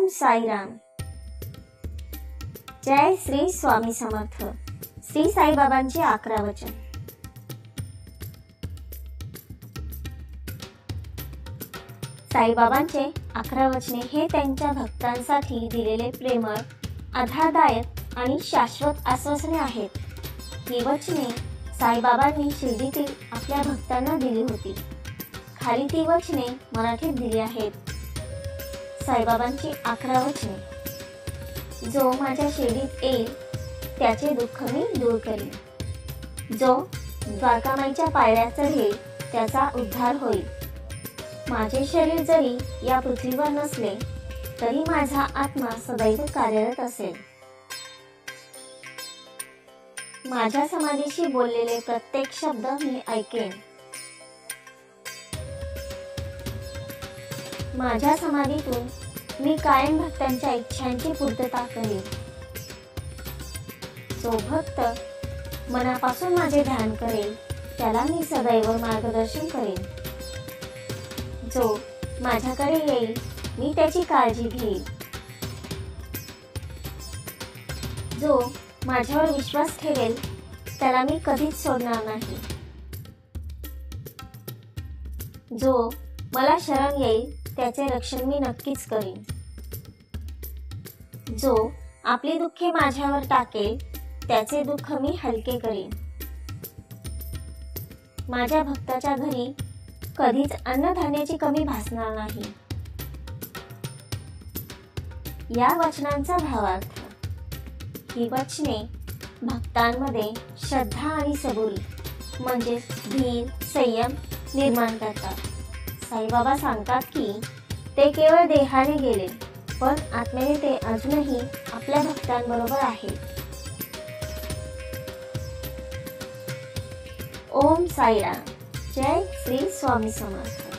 ओम साईराम। जय श्री स्वामी समर्थ। श्री साईबाबांची 11 वचन। साईबाबांचे 11 वचने हे त्यांच्या भक्तांसाठी दिलेले प्रेमळ, आधारदायक आणि शाश्वत आश्वासने आहेत। ही वचने साईबाबांनी शिर्डीतील आपल्या भक्तांना दिली होती। खाली ती वचने मराठीत दिली आहेत। साईबाबांची 11 वचने। जो माझ्या शिर्डीत येईल त्याचे दुःख मी दूर करीन। जो द्वारकामाईच्या पायऱ्या चढेल त्याचा उद्धार होईल। माझे शरीर जरी या पृथ्वीवर नसले तरी माझा आत्मा सदैव कार्यरत असेल। माझ्या समाधीशी बोललेले प्रत्येक शब्द मी ऐकेन। माझ्या समाधीतून मी कायम भक्तांच्या इच्छांची पूर्तता करेन। जो भक्त मनापासून माझे ध्यान करेल त्याला मी सदैव मार्गदर्शन करेन। जो माझ्याकडे येईल मी त्याची काळजी घेईन। जो माझ्यावर विश्वास ठेवेल त्याला मी कधीच सोडणार नाही। जो मला शरण येईल त्याचे रक्षण मी नक्कीच करीन। जो आपली दुःखे माझ्यावर टाकेल त्याचे दुःख मी हलके करीन। माझ्या भक्ताच्या घरी कधीच अन्नधान्याची कमी भासणार नाही। या वचनांचा भावार्थ। ही वचने भक्तांमध्ये श्रद्धा आणि सबुरी म्हणजे धीर, संयम निर्माण करतात। साईबाबा सांगतात की ते केवळ देहाने गेले पण आत्म्याने ते अजूनही आपल्या भक्तांबरोबर आहेत। ओम साईराम। जय श्री स्वामी समर्थ।